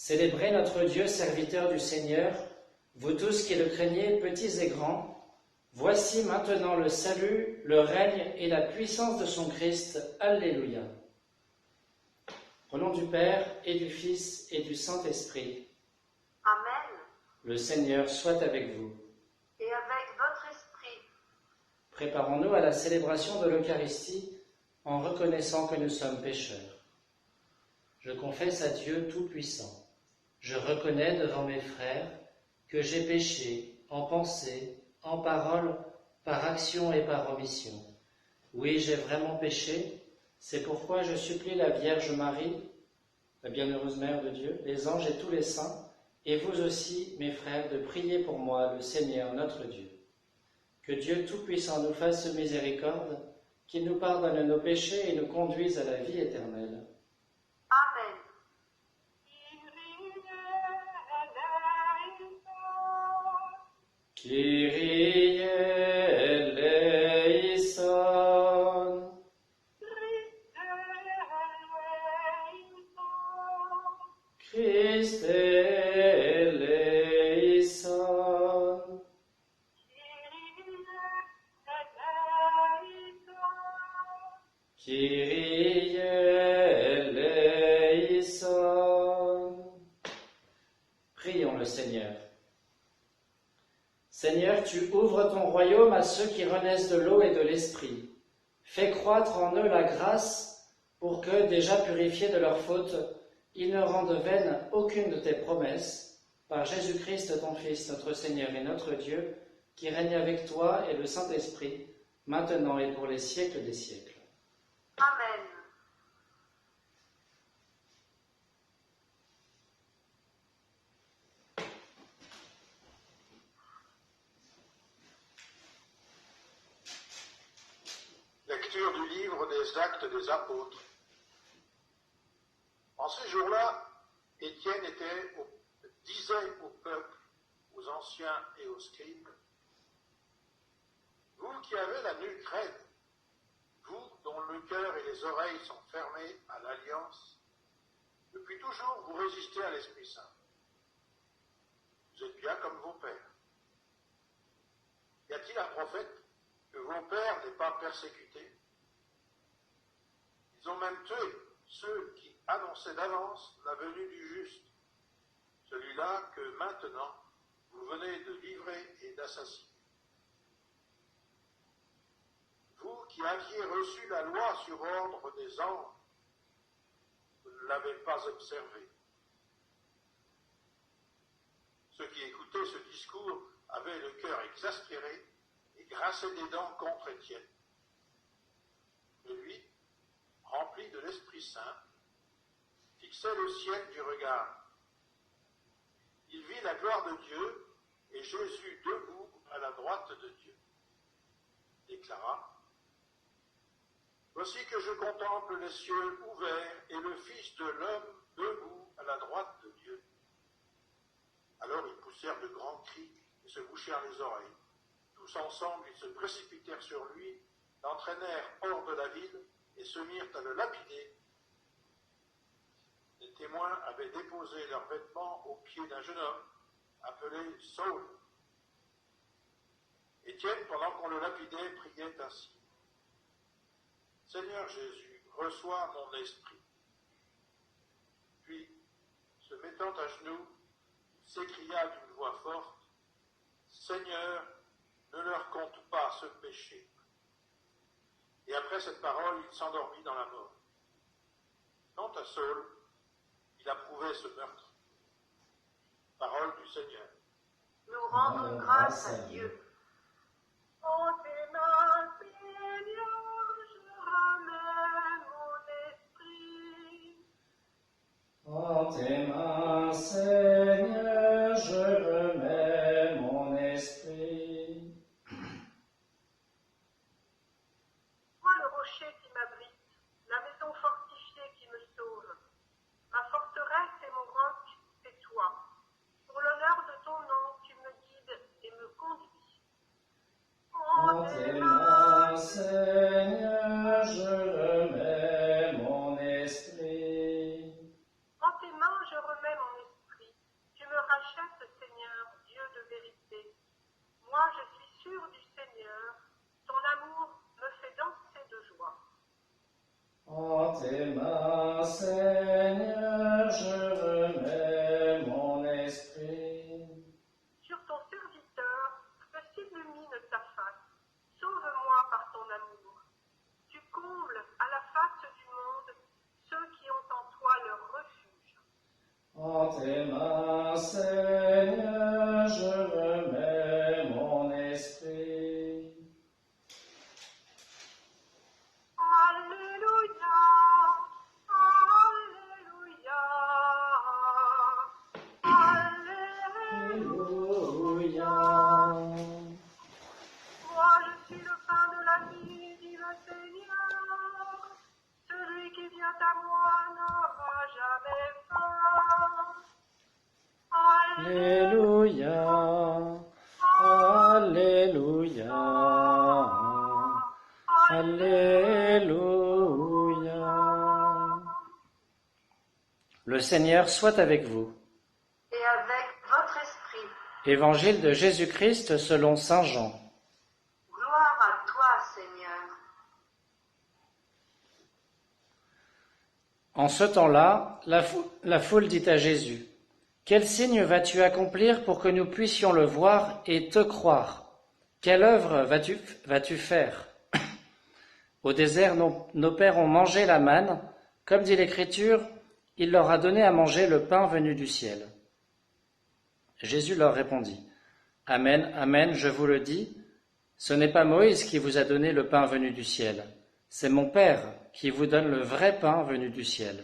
Célébrez notre Dieu, serviteur du Seigneur, vous tous qui le craignez, petits et grands. Voici maintenant le salut, le règne et la puissance de son Christ. Alléluia. Au nom du Père et du Fils et du Saint-Esprit. Amen. Le Seigneur soit avec vous. Et avec votre esprit. Préparons-nous à la célébration de l'Eucharistie en reconnaissant que nous sommes pécheurs. Je confesse à Dieu Tout-Puissant. Je reconnais devant mes frères que j'ai péché en pensée, en parole, par action et par omission. Oui, j'ai vraiment péché. C'est pourquoi je supplie la Vierge Marie, la bienheureuse Mère de Dieu, les anges et tous les saints, et vous aussi, mes frères, de prier pour moi, le Seigneur notre Dieu. Que Dieu Tout-Puissant nous fasse miséricorde, qu'il nous pardonne nos péchés et nous conduise à la vie éternelle. Amen. Kyrie eleison. Christe eleison. Kyrie eleison. Prions le Seigneur. Seigneur, tu ouvres ton royaume à ceux qui renaissent de l'eau et de l'esprit. Fais croître en eux la grâce pour que, déjà purifiés de leurs fautes, ils ne rendent vaine aucune de tes promesses. Par Jésus-Christ, ton Fils, notre Seigneur et notre Dieu, qui règne avec toi et le Saint-Esprit, maintenant et pour les siècles des siècles. Amen. Lecture du livre des Actes des Apôtres. En ces jours-là, Étienne disait au peuple, aux anciens et aux scribes, « Vous qui avez la nuque raide, vous dont le cœur et les oreilles sont fermés à l'alliance, depuis toujours vous résistez à l'Esprit Saint. Vous êtes bien comme vos pères. Y a-t-il un prophète que vos pères n'aient pas persécuté? Ils ont même tué ceux qui annonçaient d'avance la venue du juste, celui-là que maintenant vous venez de livrer et d'assassiner. Vous qui aviez reçu la loi sur ordre des anges, vous ne l'avez pas observée. Ceux qui écoutaient ce discours avaient le cœur exaspéré et grinçaient des dents contre Étienne. Mais lui, rempli de l'Esprit Saint, fixait le ciel du regard. Il vit la gloire de Dieu et Jésus debout à la droite de Dieu. Déclara, « Voici que je contemple les cieux ouverts et le Fils de l'homme debout à la droite de Dieu. » Alors ils poussèrent de grands cris et se bouchèrent les oreilles. Tous ensemble, ils se précipitèrent sur lui, l'entraînèrent hors de la ville et se mirent à le lapider. Les témoins avaient déposé leurs vêtements aux pieds d'un jeune homme appelé Saul. Étienne, pendant qu'on le lapidait, priait ainsi. « Seigneur Jésus, reçois mon esprit. » Puis, se mettant à genoux, il s'écria d'une voix forte, « Seigneur, ne leur compte pas ce péché. » Et après cette parole, il s'endormit dans la mort. Quant à Saul, il approuvait ce meurtre. Parole du Seigneur. Nous rendons grâce à Dieu. Ô tes mains, Seigneur, je ramène mon esprit. En tes mains, Seigneur, je remets mon esprit. Toi le rocher qui m'abrite, la maison fortifiée qui me sauve. Ma forteresse et mon roc, c'est toi. Pour l'honneur de ton nom, tu me guides et me conduis. En tes mains, Seigneur, je remets mon esprit. En tes mains, je remets mon esprit. l'aventure du Seigneur, ton amour me fait danser de joie. En tes mains, Seigneur, je remets mon esprit. Sur ton serviteur, que s'illumine ta face. Sauve-moi par ton amour. Tu combles à la face du monde ceux qui ont en toi leur refuge. En tes mains, Seigneur, je remets mon esprit. Alléluia, Alléluia, Alléluia. Alléluia. Moi je suis le pain de la vie, dit le Seigneur. Celui qui vient à moi n'aura jamais faim. Alléluia. Alléluia. Alléluia. Le Seigneur soit avec vous. Et avec votre esprit. Évangile de Jésus-Christ selon saint Jean. Gloire à toi, Seigneur. En ce temps-là, la foule dit à Jésus, « Quel signe vas-tu accomplir pour que nous puissions le voir et te croire? Quelle œuvre vas-tu faire? Au désert, nos pères ont mangé la manne. Comme dit l'Écriture, il leur a donné à manger le pain venu du ciel. » Jésus leur répondit, « Amen, amen, je vous le dis, ce n'est pas Moïse qui vous a donné le pain venu du ciel, c'est mon Père qui vous donne le vrai pain venu du ciel.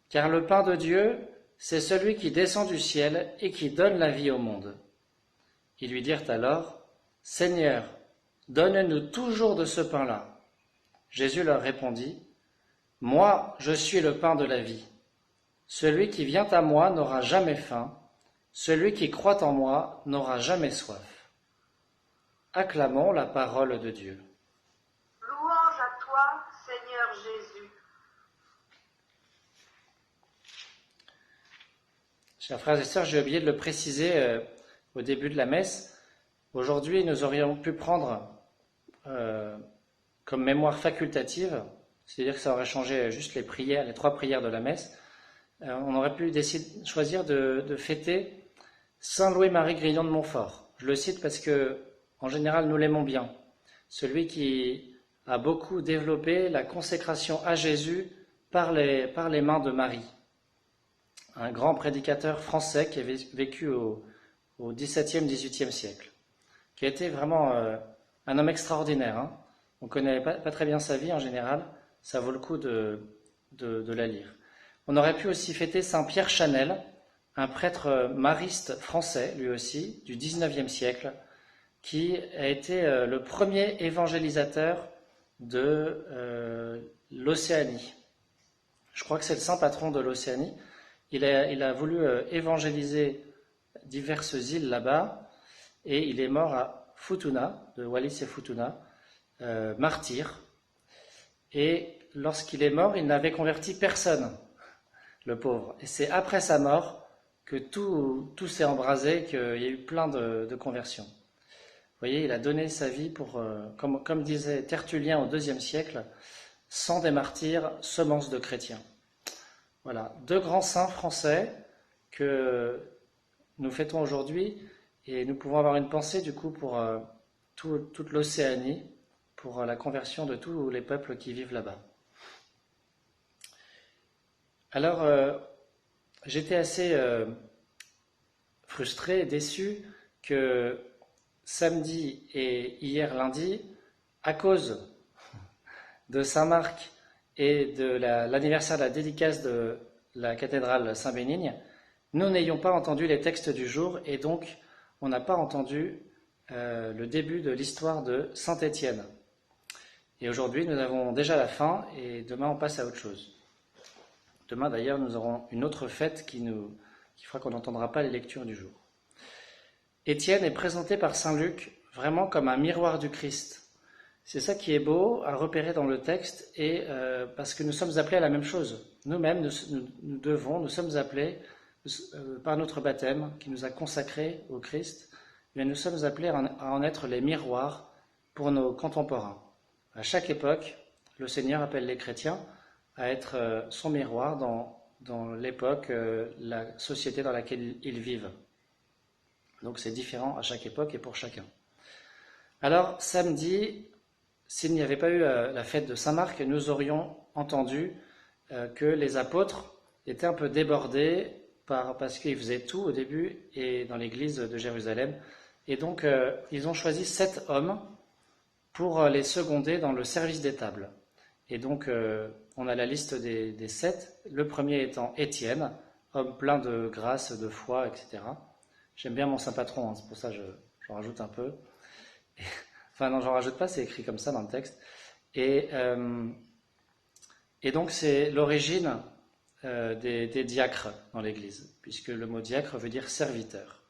Car le pain de Dieu, c'est celui qui descend du ciel et qui donne la vie au monde. » Ils lui dirent alors, « Seigneur, donne-nous toujours de ce pain-là. » Jésus leur répondit, « Moi, je suis le pain de la vie. Celui qui vient à moi n'aura jamais faim, celui qui croit en moi n'aura jamais soif. » Acclamons la parole de Dieu. Louange à toi, Seigneur Jésus. Chers frères et sœurs, j'ai oublié de le préciser au début de la messe. Aujourd'hui, nous aurions pu prendre comme mémoire facultative, c'est-à-dire que ça aurait changé juste les prières, les 3 prières de la messe. On aurait pu choisir de fêter Saint Louis-Marie Grignon de Montfort. Je le cite parce que, en général, nous l'aimons bien. Celui qui a beaucoup développé la consécration à Jésus par les mains de Marie. Un grand prédicateur français qui avait vécu au XVIIe, XVIIIe siècle, qui a été vraiment un homme extraordinaire. Hein. On ne connaît pas très bien sa vie en général, ça vaut le coup de la lire. On aurait pu aussi fêter Saint Pierre Chanel, un prêtre mariste français, lui aussi, du XIXe siècle, qui a été le premier évangélisateur de l'Océanie. Je crois que c'est le saint patron de l'Océanie. Il a voulu évangéliser diverses îles là-bas, et il est mort à Futuna, de Wallis et Futuna, martyr. Et lorsqu'il est mort, il n'avait converti personne, le pauvre. Et c'est après sa mort que tout s'est embrasé, qu'il y a eu plein de conversions. Vous voyez, il a donné sa vie pour, comme disait Tertullien au IIe siècle, sang des martyrs, semence de chrétiens. Voilà, 2 grands saints français que nous fêtons aujourd'hui, et nous pouvons avoir une pensée du coup pour toute l'Océanie, pour la conversion de tous les peuples qui vivent là-bas. Alors, j'étais assez frustré et déçu que samedi et hier lundi, à cause de Saint-Marc et de l'anniversaire de la dédicace de la cathédrale Saint-Bénigne, nous n'ayons pas entendu les textes du jour et donc on n'a pas entendu le début de l'histoire de Saint-Étienne. Et aujourd'hui, nous avons déjà la fin et demain, on passe à autre chose. Demain, d'ailleurs, nous aurons une autre fête qui fera qu'on n'entendra pas les lectures du jour. Étienne est présenté par saint Luc vraiment comme un miroir du Christ. C'est ça qui est beau à repérer dans le texte, et parce que nous sommes appelés à la même chose. Nous-mêmes, nous sommes appelés par notre baptême qui nous a consacrés au Christ, mais nous sommes appelés à en être les miroirs pour nos contemporains. À chaque époque, le Seigneur appelle les chrétiens à être son miroir dans l'époque, la société dans laquelle ils vivent. Donc c'est différent à chaque époque et pour chacun. Alors samedi, s'il n'y avait pas eu la fête de Saint-Marc, nous aurions entendu que les apôtres étaient un peu débordés parce qu'ils faisaient tout au début et dans l'église de Jérusalem. Et donc ils ont choisi 7 hommes pour les seconder dans le service des tables. Et donc on a la liste des 7, le premier étant Étienne, homme plein de grâce, de foi, etc. J'aime bien mon saint patron, hein, c'est pour ça que j'en rajoute un peu. Enfin non, j'en rajoute pas, c'est écrit comme ça dans le texte. Et donc c'est l'origine des diacres dans l'Église, puisque le mot diacre veut dire serviteur.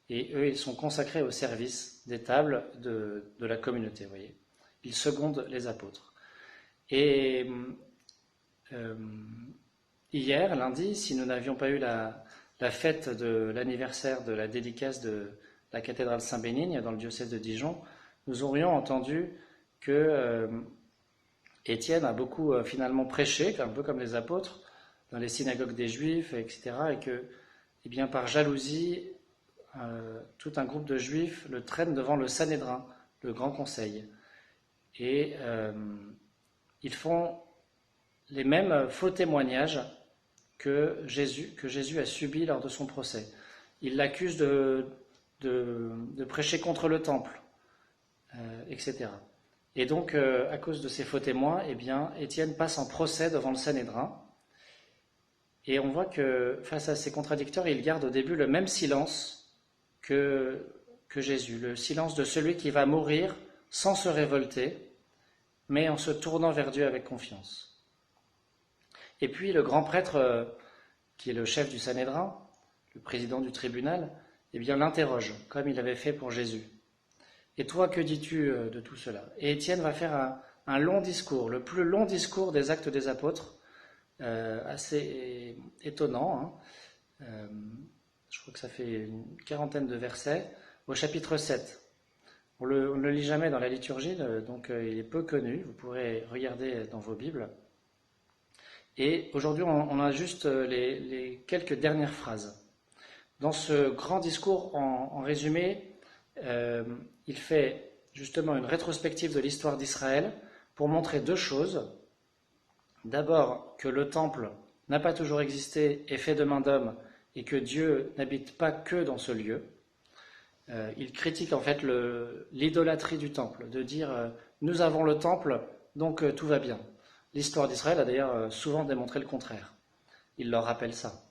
Et eux, ils sont consacrés au service des tables de la communauté, vous voyez. Ils secondent les apôtres. Et hier, lundi, si nous n'avions pas eu la fête de l'anniversaire de la dédicace de la cathédrale Saint-Bénigne dans le diocèse de Dijon, nous aurions entendu que Étienne a beaucoup finalement prêché, un peu comme les apôtres, dans les synagogues des Juifs, etc. Et que, eh bien, par jalousie, tout un groupe de Juifs le traîne devant le Sanhédrin, le Grand Conseil. Et ils font les mêmes faux témoignages que Jésus a subi lors de son procès. Ils l'accusent de prêcher contre le temple, etc. Et donc, à cause de ces faux témoins, eh bien, Étienne passe en procès devant le Sanhédrin. Et on voit que, face à ces contradicteurs, il garde au début le même silence que Jésus, le silence de celui qui va mourir sans se révolter, mais en se tournant vers Dieu avec confiance. Et puis le grand prêtre, qui est le chef du Sanhédrin, le président du tribunal, eh bien l'interroge, comme il avait fait pour Jésus. Et toi, que dis-tu de tout cela? Et Étienne va faire un long discours, le plus long discours des Actes des Apôtres, assez étonnant. Hein. Je crois que ça fait une 40aine de versets, au chapitre 7. On ne le lit jamais dans la liturgie, donc il est peu connu, vous pourrez regarder dans vos Bibles. Et aujourd'hui, on a juste les quelques dernières phrases. Dans ce grand discours, en résumé, il fait justement une rétrospective de l'histoire d'Israël pour montrer 2 choses. D'abord, que le temple n'a pas toujours existé et fait de main d'homme, et que Dieu n'habite pas que dans ce lieu. Il critique en fait l'idolâtrie du temple, de dire nous avons le temple, donc tout va bien. L'histoire d'Israël a d'ailleurs souvent démontré le contraire. Il leur rappelle ça.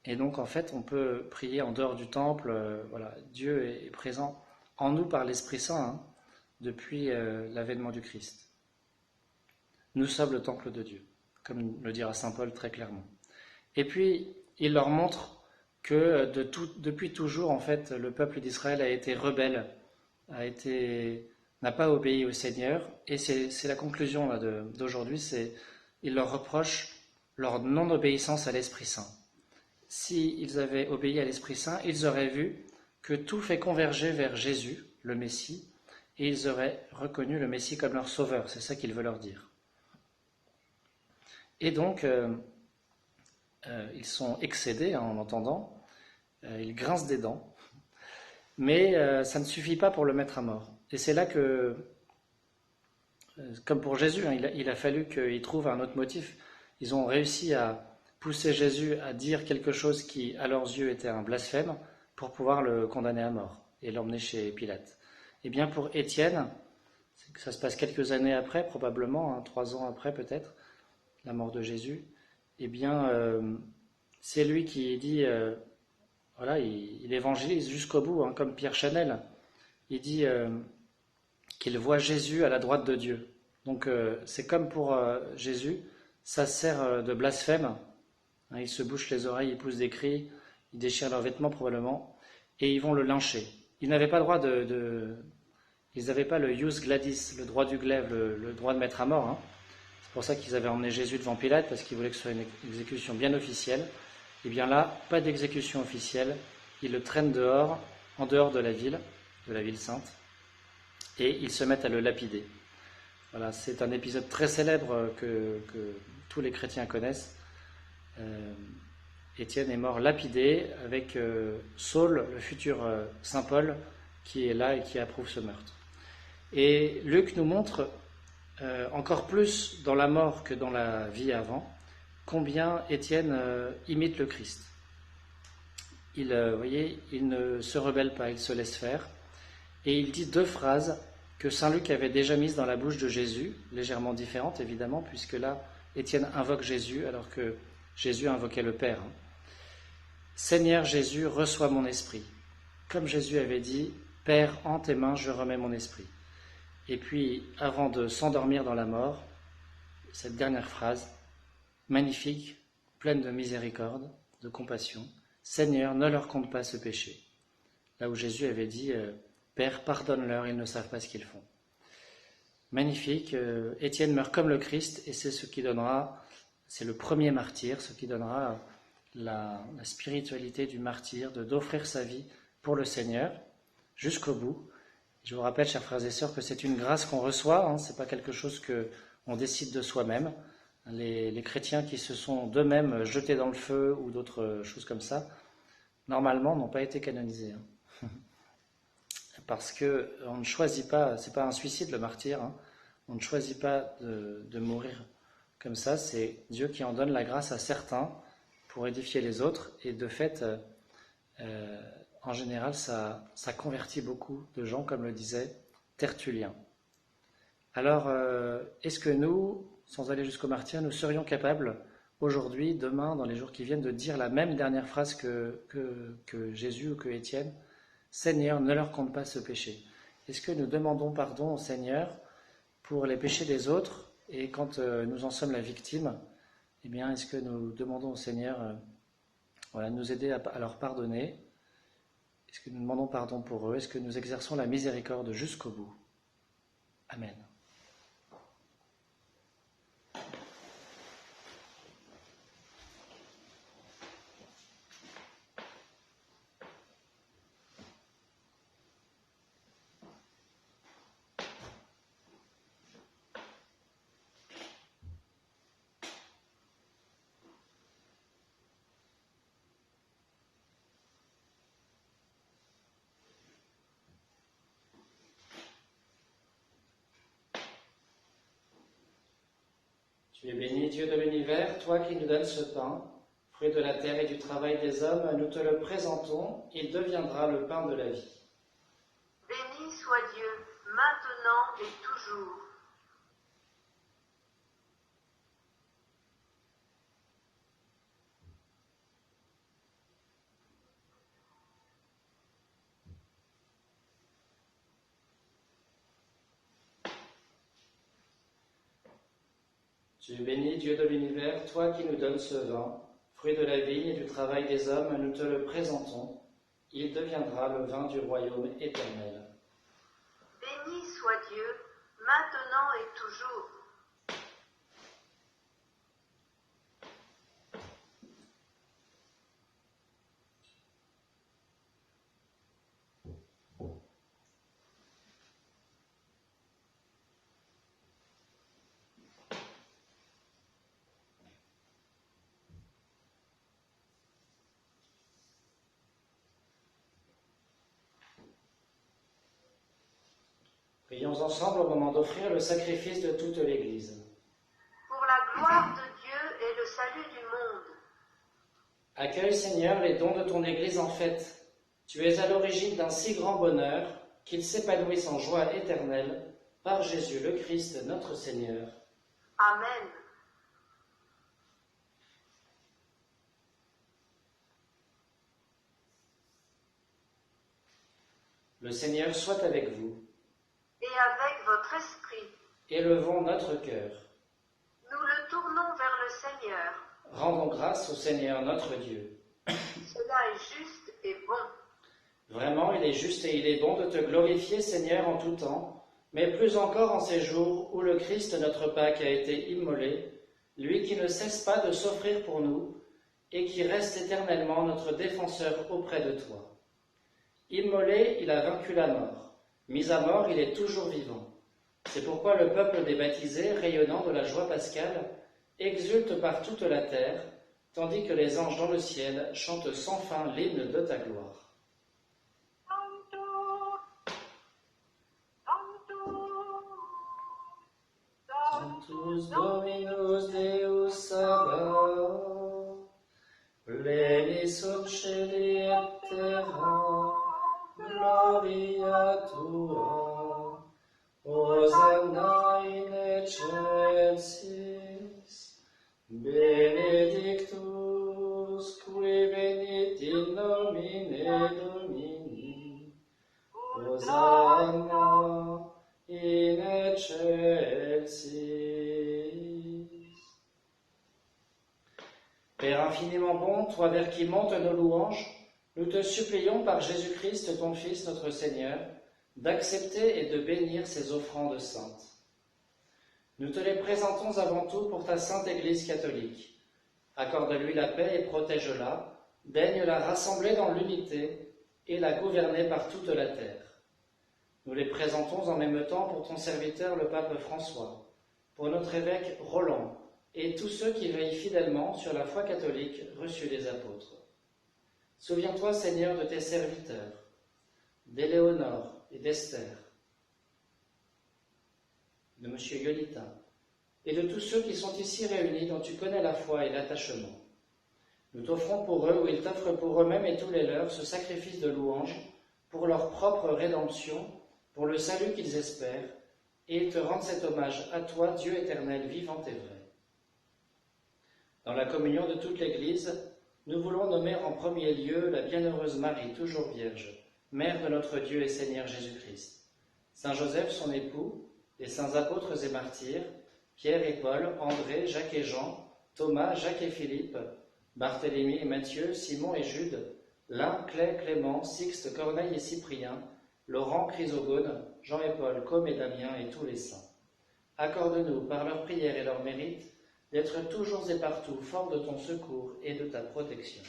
Et donc en fait on peut prier en dehors du temple, voilà, Dieu est présent en nous par l'Esprit Saint, hein, depuis l'avènement du Christ. Nous sommes le temple de Dieu, comme le dira saint Paul très clairement. Et puis il leur montre que depuis toujours, en fait, le peuple d'Israël a été rebelle, n'a pas obéi au Seigneur, et c'est la conclusion là, d'aujourd'hui, il leur reproche leur non-obéissance à l'Esprit Saint. S'ils avaient obéi à l'Esprit Saint, ils auraient vu que tout fait converger vers Jésus, le Messie, et ils auraient reconnu le Messie comme leur sauveur, c'est ça qu'il veut leur dire. Et donc, ils sont excédés en l'entendant, ils grincent des dents, mais ça ne suffit pas pour le mettre à mort. Et c'est là que, comme pour Jésus, hein, il a fallu qu'ils trouvent un autre motif. Ils ont réussi à pousser Jésus à dire quelque chose qui, à leurs yeux, était un blasphème, pour pouvoir le condamner à mort et l'emmener chez Pilate. Et bien pour Étienne, ça se passe quelques années après, probablement, hein, 3 ans après peut-être, la mort de Jésus, eh bien, c'est lui qui dit, voilà, il évangélise jusqu'au bout, hein, comme Pierre Chanel. Il dit qu'il voit Jésus à la droite de Dieu. Donc, c'est comme pour Jésus, ça sert de blasphème. Hein, ils se bouchent les oreilles, ils poussent des cris, ils déchirent leurs vêtements probablement, et ils vont le lyncher. Ils n'avaient pas le droit ils n'avaient pas le ius gladis, le droit du glaive, le droit de mettre à mort, hein. C'est pour ça qu'ils avaient emmené Jésus devant Pilate, parce qu'ils voulaient que ce soit une exécution bien officielle. Et bien là, pas d'exécution officielle. Ils le traînent dehors en dehors de la ville sainte, et ils se mettent à le lapider. Voilà, c'est un épisode très célèbre que tous les chrétiens connaissent. Étienne est mort lapidé avec Saul, le futur Saint Paul, qui est là et qui approuve ce meurtre. Et Luc nous montre encore plus dans la mort que dans la vie avant, combien Étienne imite le Christ. Il ne se rebelle pas, il se laisse faire. Et il dit 2 phrases que Saint Luc avait déjà mises dans la bouche de Jésus, légèrement différentes évidemment, puisque là, Étienne invoque Jésus alors que Jésus invoquait le Père. Seigneur Jésus, reçois mon esprit. Comme Jésus avait dit, Père, en tes mains, je remets mon esprit. Et puis, avant de s'endormir dans la mort, cette dernière phrase, magnifique, pleine de miséricorde, de compassion, Seigneur, ne leur compte pas ce péché. Là où Jésus avait dit, Père, pardonne-leur, ils ne savent pas ce qu'ils font. Magnifique, Étienne meurt comme le Christ, et c'est ce qui donnera, c'est le premier martyr, ce qui donnera la spiritualité du martyr, d'offrir sa vie pour le Seigneur, jusqu'au bout. Je vous rappelle, chers frères et sœurs, que c'est une grâce qu'on reçoit, ce n'est pas quelque chose qu'on décide de soi-même. Les chrétiens qui se sont d'eux-mêmes jetés dans le feu ou d'autres choses comme ça, normalement, n'ont pas été canonisés. Parce qu'on ne choisit pas, c'est pas un suicide le martyr, on ne choisit pas de mourir comme ça, c'est Dieu qui en donne la grâce à certains pour édifier les autres, et de fait, en général, ça convertit beaucoup de gens, comme le disait Tertullien. Alors, est-ce que nous, sans aller jusqu'au martyr, nous serions capables, aujourd'hui, demain, dans les jours qui viennent, de dire la même dernière phrase que Jésus ou que Étienne, Seigneur, ne leur compte pas ce péché. Est-ce que nous demandons pardon au Seigneur pour les péchés des autres, et quand nous en sommes la victime, eh bien, est-ce que nous demandons au Seigneur de nous aider à leur pardonner? Est-ce que nous demandons pardon pour eux? Est-ce que nous exerçons la miséricorde jusqu'au bout? Amen. Tu es béni, Dieu de l'univers, toi qui nous donnes ce pain, fruit de la terre et du travail des hommes, nous te le présentons, il deviendra le pain de la vie. Béni soit Dieu, maintenant et toujours. Tu es béni, Dieu de l'univers, toi qui nous donnes ce vin, fruit de la vigne et du travail des hommes, nous te le présentons, il deviendra le vin du royaume éternel. Béni soit Dieu, maintenant et toujours. Prions ensemble au moment d'offrir le sacrifice de toute l'Église. Pour la gloire de Dieu et le salut du monde. Accueille, Seigneur, les dons de ton Église en fête. Tu es à l'origine d'un si grand bonheur qu'ils s'épanouissent en joie éternelle par Jésus le Christ, notre Seigneur. Amen. Le Seigneur soit avec vous. Et avec votre esprit. Élevons notre cœur. Nous le tournons vers le Seigneur. Rendons grâce au Seigneur notre Dieu. Cela est juste et bon. Vraiment, il est juste et il est bon de te glorifier, Seigneur, en tout temps, mais plus encore en ces jours où le Christ, notre Pâque, a été immolé, lui qui ne cesse pas de s'offrir pour nous et qui reste éternellement notre défenseur auprès de toi. Immolé, il a vaincu la mort. Mis à mort, il est toujours vivant. C'est pourquoi le peuple des baptisés, rayonnant de la joie pascale, exulte par toute la terre, tandis que les anges dans le ciel chantent sans fin l'hymne de ta gloire. Sanctus Dominus Deus Sabaoth, plenis sunt caeli et terra, gloria tua, Hosanna in excelsis, benedictus qui venit in nomine Domini, Hosanna in excelsis. Père infiniment bon, toi vers qui montent nos louanges, nous te supplions par Jésus-Christ, ton Fils, notre Seigneur, d'accepter et de bénir ces offrandes saintes. Nous te les présentons avant tout pour ta sainte Église catholique. Accorde-lui la paix et protège-la, daigne la rassembler dans l'unité et la gouverner par toute la terre. Nous les présentons en même temps pour ton serviteur le pape François, pour notre évêque Roland et tous ceux qui veillent fidèlement sur la foi catholique reçue des apôtres. Souviens-toi, Seigneur, de tes serviteurs, d'Éléonore et d'Esther, de M. Yolita, et de tous ceux qui sont ici réunis dont tu connais la foi et l'attachement. Nous t'offrons pour eux, ou ils t'offrent pour eux-mêmes et tous les leurs, ce sacrifice de louange pour leur propre rédemption, pour le salut qu'ils espèrent, et ils te rendent cet hommage à toi, Dieu éternel, vivant et vrai. Dans la communion de toute l'Église, nous voulons nommer en premier lieu la bienheureuse Marie, toujours vierge, mère de notre Dieu et Seigneur Jésus-Christ, Saint Joseph, son époux, les saints apôtres et martyrs, Pierre et Paul, André, Jacques et Jean, Thomas, Jacques et Philippe, Barthélemy et Matthieu, Simon et Jude, Lin, Clay, Clément, Sixte, Corneille et Cyprien, Laurent, Chrysogone, Jean et Paul, Com et Damien et tous les saints. Accorde-nous, par leurs prières et leurs mérites, d'être toujours et partout forts de ton secours et de ta protection.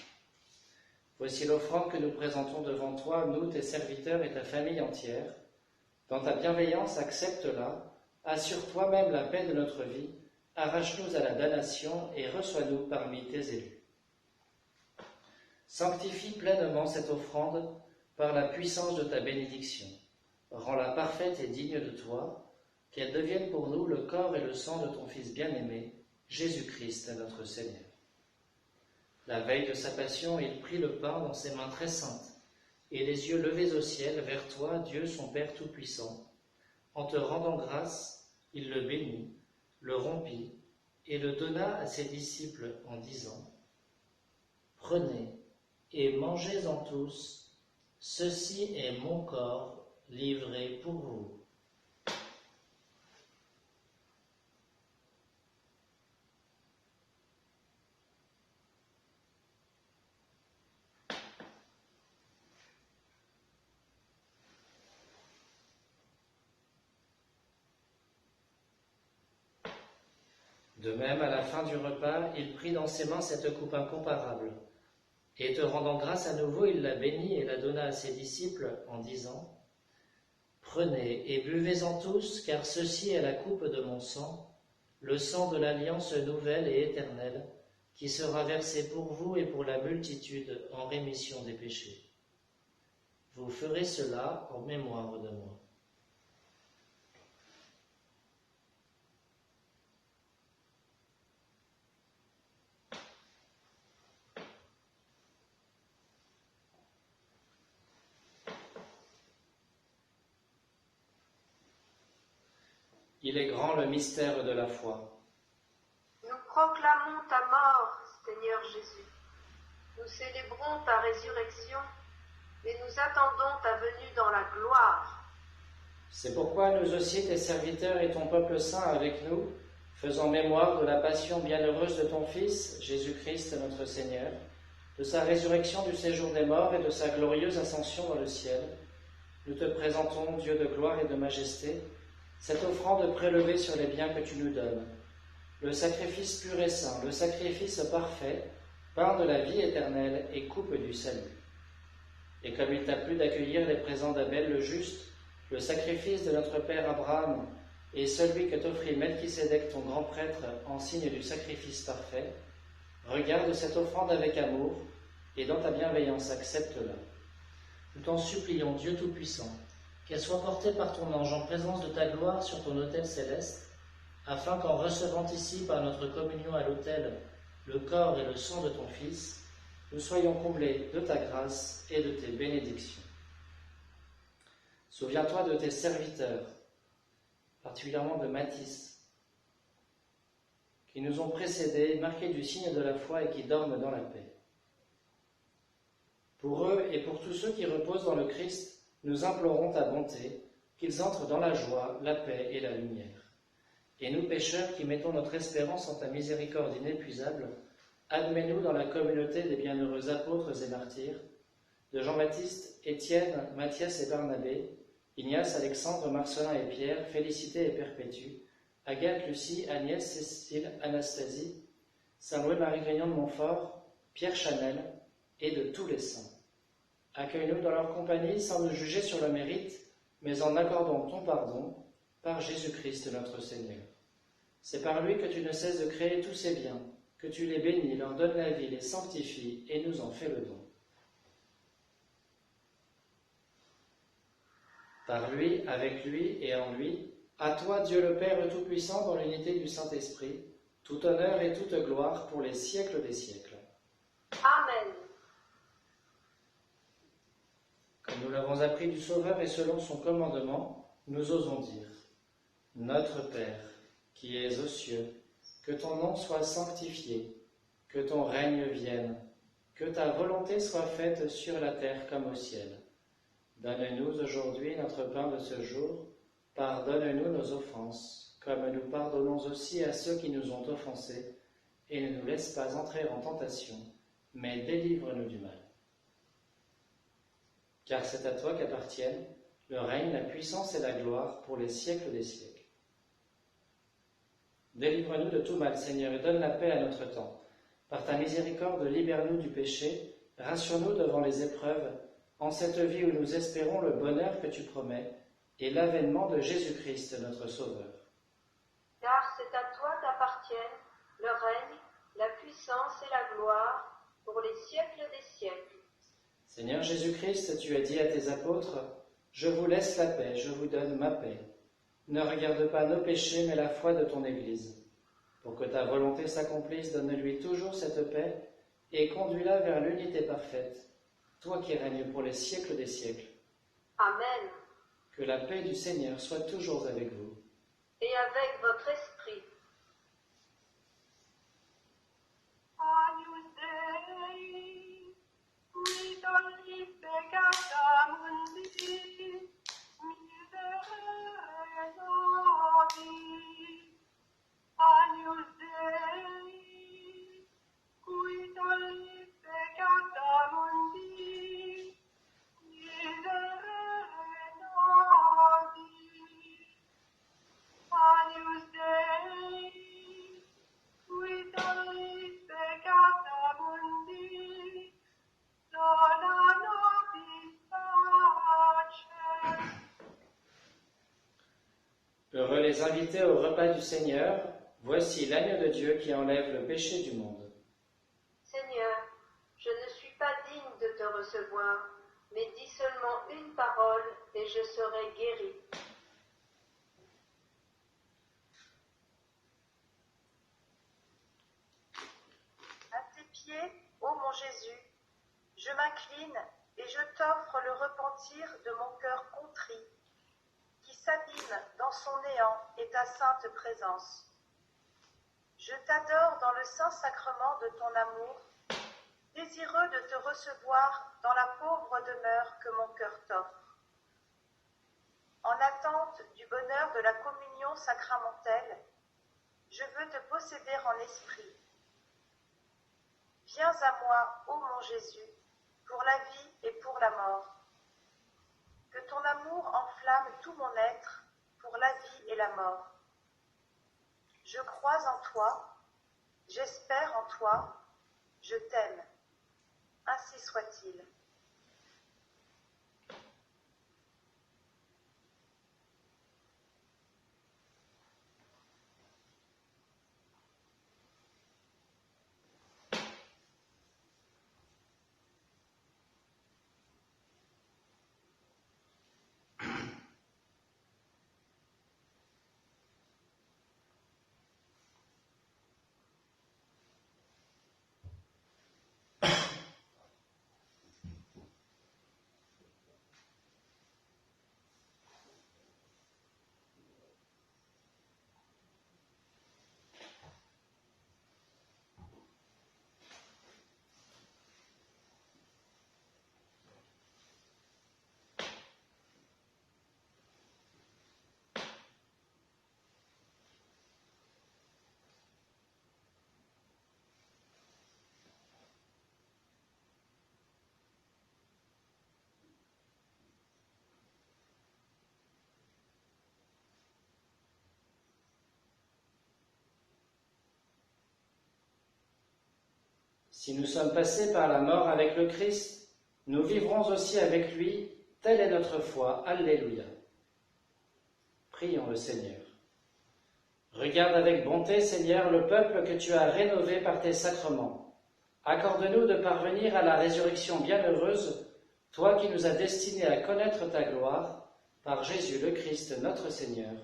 Voici l'offrande que nous présentons devant toi, nous, tes serviteurs et ta famille entière. Dans ta bienveillance, accepte-la, assure toi-même la paix de notre vie, arrache-nous à la damnation et reçois-nous parmi tes élus. Sanctifie pleinement cette offrande par la puissance de ta bénédiction. Rends-la parfaite et digne de toi, qu'elle devienne pour nous le corps et le sang de ton Fils bien-aimé, Jésus-Christ, notre Seigneur. La veille de sa passion, il prit le pain dans ses mains très saintes, et les yeux levés au ciel vers toi, Dieu son Père Tout-Puissant. En te rendant grâce, il le bénit, le rompit, et le donna à ses disciples en disant : « Prenez et mangez-en tous, ceci est mon corps livré pour vous. » De même, à la fin du repas, il prit dans ses mains cette coupe incomparable, et te rendant grâce à nouveau, il la bénit et la donna à ses disciples en disant : « Prenez et buvez-en tous, car ceci est la coupe de mon sang, le sang de l'alliance nouvelle et éternelle, qui sera versé pour vous et pour la multitude en rémission des péchés. Vous ferez cela en mémoire de moi. » Il est grand le mystère de la foi. Nous proclamons ta mort, Seigneur Jésus. Nous célébrons ta résurrection et nous attendons ta venue dans la gloire. C'est pourquoi nous aussi, tes serviteurs et ton peuple saint avec nous, faisant mémoire de la passion bienheureuse de ton Fils, Jésus-Christ notre Seigneur, de sa résurrection du séjour des morts et de sa glorieuse ascension dans le ciel, nous te présentons, Dieu de gloire et de majesté, cette offrande prélevée sur les biens que tu nous donnes, le sacrifice pur et saint, le sacrifice parfait, pain de la vie éternelle et coupe du salut. Et comme il t'a plu d'accueillir les présents d'Abel le juste, le sacrifice de notre père Abraham et celui que t'offrit Melchisédek ton grand prêtre en signe du sacrifice parfait, regarde cette offrande avec amour et dans ta bienveillance accepte-la. Nous t'en supplions, Dieu Tout-Puissant, qu'elle soit portée par ton ange en présence de ta gloire sur ton autel céleste, afin qu'en recevant ici par notre communion à l'autel le corps et le sang de ton Fils, nous soyons comblés de ta grâce et de tes bénédictions. Souviens-toi de tes serviteurs, particulièrement de Mathis, qui nous ont précédés, marqués du signe de la foi et qui dorment dans la paix. Pour eux et pour tous ceux qui reposent dans le Christ, nous implorons ta bonté, qu'ils entrent dans la joie, la paix et la lumière. Et nous, pécheurs, qui mettons notre espérance en ta miséricorde inépuisable, admets-nous dans la communauté des bienheureux apôtres et martyrs, de Jean-Baptiste, Étienne, Matthias et Barnabé, Ignace, Alexandre, Marcelin et Pierre, Félicité et Perpétue, Agathe, Lucie, Agnès, Cécile, Anastasie, Saint-Louis, Marie-Grignon de Montfort, Pierre Chanel et de tous les saints. Accueille-nous dans leur compagnie sans nous juger sur le mérite, mais en accordant ton pardon par Jésus-Christ notre Seigneur. C'est par lui que tu ne cesses de créer tous ces biens, que tu les bénis, leur donnes la vie, les sanctifies et nous en fais le don. Par lui, avec lui et en lui, à toi Dieu le Père Tout-Puissant dans l'unité du Saint-Esprit, tout honneur et toute gloire pour les siècles des siècles. Amen. Comme nous l'avons appris du Sauveur et selon son commandement, nous osons dire : Notre Père, qui es aux cieux, que ton nom soit sanctifié, que ton règne vienne, que ta volonté soit faite sur la terre comme au ciel. Donne-nous aujourd'hui notre pain de ce jour, pardonne-nous nos offenses, comme nous pardonnons aussi à ceux qui nous ont offensés, et ne nous laisse pas entrer en tentation, mais délivre-nous du mal. Car c'est à toi qu'appartiennent le règne, la puissance et la gloire pour les siècles des siècles. Délivre-nous de tout mal, Seigneur, et donne la paix à notre temps. Par ta miséricorde, libère-nous du péché, rassure-nous devant les épreuves, en cette vie où nous espérons le bonheur que tu promets et l'avènement de Jésus-Christ, notre Sauveur. Car c'est à toi qu'appartiennent le règne, la puissance et la gloire pour les siècles des siècles. Seigneur Jésus-Christ, tu as dit à tes apôtres : Je vous laisse la paix, je vous donne ma paix. Ne regarde pas nos péchés, mais la foi de ton Église. Pour que ta volonté s'accomplisse, donne-lui toujours cette paix et conduis-la vers l'unité parfaite, toi qui règnes pour les siècles des siècles. Amen. Que la paix du Seigneur soit toujours avec vous. Et avec votre esprit. Agnus Dei, qui tollis peccata mundi, miserere nobis. Agnus Dei, qui tollis peccata mundi, miserere nobis. Agnus Dei, qui tollis peccata mundi, dona nobis pacem. Heureux les invités au repas du Seigneur, voici l'agneau de Dieu qui enlève le péché du monde. Seigneur, je ne suis pas digne de te recevoir, mais dis seulement une parole et je serai guéri. À tes pieds, ô mon Jésus, je m'incline et je t'offre le repentir de mon cœur contrit, qui s'abîme dans son néant et ta sainte présence. Je t'adore dans le saint sacrement de ton amour, désireux de te recevoir dans la pauvre demeure que mon cœur t'offre. En attente du bonheur de la communion sacramentelle, je veux te posséder en esprit. Viens à moi, ô mon Jésus, pour la vie et pour la mort. Que ton amour enflamme tout mon être pour la vie et la mort. Je crois en toi, j'espère en toi, je t'aime. Ainsi soit-il. Si nous sommes passés par la mort avec le Christ, nous vivrons aussi avec lui. Telle est notre foi. Alléluia. Prions le Seigneur. Regarde avec bonté, Seigneur, le peuple que tu as rénové par tes sacrements. Accorde-nous de parvenir à la résurrection bienheureuse, toi qui nous as destinés à connaître ta gloire, par Jésus le Christ, notre Seigneur.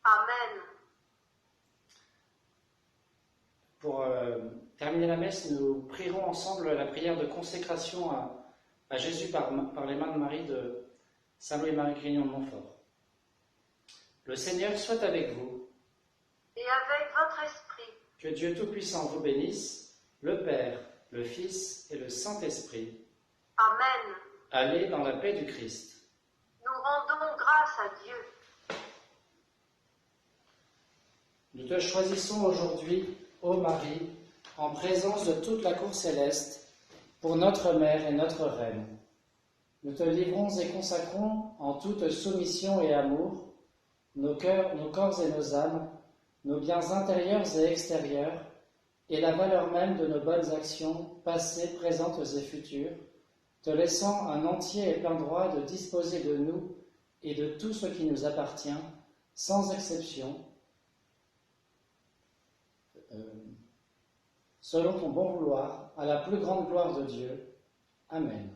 Amen. Pour terminer la messe, nous prierons ensemble la prière de consécration à Jésus par les mains de Marie de Saint Louis-Marie Grignon de Montfort. Le Seigneur soit avec vous. Et avec votre esprit. Que Dieu Tout-Puissant vous bénisse, le Père, le Fils et le Saint-Esprit. Amen. Allez dans la paix du Christ. Nous rendons grâce à Dieu. Nous te choisissons aujourd'hui, ô Marie, en présence de toute la cour céleste, pour notre Mère et notre Reine. Nous te livrons et consacrons en toute soumission et amour nos cœurs, nos corps et nos âmes, nos biens intérieurs et extérieurs, et la valeur même de nos bonnes actions, passées, présentes et futures, te laissant un entier et plein droit de disposer de nous et de tout ce qui nous appartient, sans exception, selon ton bon vouloir, à la plus grande gloire de Dieu. Amen.